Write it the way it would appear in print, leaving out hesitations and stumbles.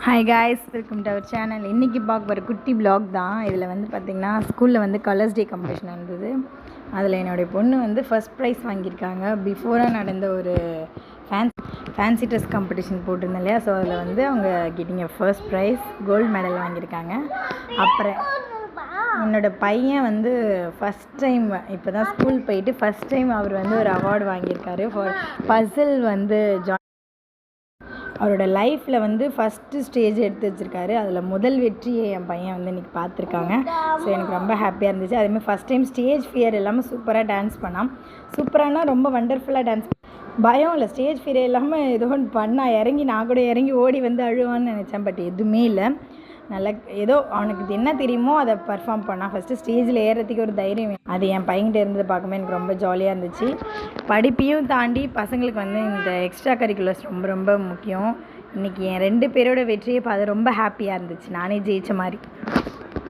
Hi guys, welcome to our channel. இன்றைக்கி பார்க்க போகிற குட்டி பிளாக் தான். இதில் வந்து பார்த்திங்கன்னா ஸ்கூலில் வந்து கலர்ஸ் டே காம்படிஷன் இருந்தது. அதில் என்னுடைய பொண்ணு வந்து ஃபஸ்ட் ப்ரைஸ் வாங்கியிருக்காங்க. பிஃபோராக நடந்த ஒரு ஃபேன்சி ட்ரெஸ் காம்படிஷன் போட்டிருந்தேன் இல்லையா, ஸோ அதில் வந்து அவங்க கெட்டிங்க ஃபர்ஸ்ட் ப்ரைஸ் கோல்டு மெடல் வாங்கியிருக்காங்க. அப்புறம் என்னோடய பையன் வந்து ஃபஸ்ட் டைம் இப்போ தான் ஸ்கூல் போயிட்டு ஃபஸ்ட் டைம் அவர் வந்து ஒரு அவார்டு வாங்கியிருக்காரு ஃபார் பசில் வந்து அவரோட லைஃப்பில் வந்து ஃபஸ்ட்டு ஸ்டேஜ் எடுத்து வச்சுருக்காரு. அதில் முதல் வெற்றியை என் பையன் வந்து இன்றைக்கி பார்த்துருக்காங்க. ஸோ எனக்கு ரொம்ப ஹாப்பியாக இருந்துச்சு. அதேமாதிரி ஃபஸ்ட் டைம் ஸ்டேஜ் ஃபியர் இல்லாமல் சூப்பராக டான்ஸ் பண்ணான். சூப்பரானா ரொம்ப வண்டர்ஃபுல்லாக டான்ஸ், பயம் இல்லை, ஸ்டேஜ் ஃபியர் இல்லாமல் ஏதோ ஒன்று பண்ணால் இறங்கி நான் கூட இறங்கி ஓடி வந்து அழுவான்னு நினச்சேன். பட் எதுவுமே இல்லை, நல்லா ஏதோ அவனுக்கு இது என்ன தெரியுமோ அதை பர்ஃபார்ம் பண்ணால். ஃபஸ்ட்டு ஸ்டேஜில் ஏறுறதுக்கு ஒரு தைரியம், அது என் பையன்கிட்ட இருந்ததை பார்க்கும்போது எனக்கு ரொம்ப ஜாலியாக இருந்துச்சு. படிப்பையும் தாண்டி பசங்களுக்கு வந்து இந்த எக்ஸ்ட்ரா கரிக்குலர்ஸ் ரொம்ப ரொம்ப முக்கியம். இன்றைக்கி என் 2 பேரோட வெற்றியை பார்த்து ரொம்ப ஹாப்பியாக இருந்துச்சு, நானே ஜெயித்த மாதிரி.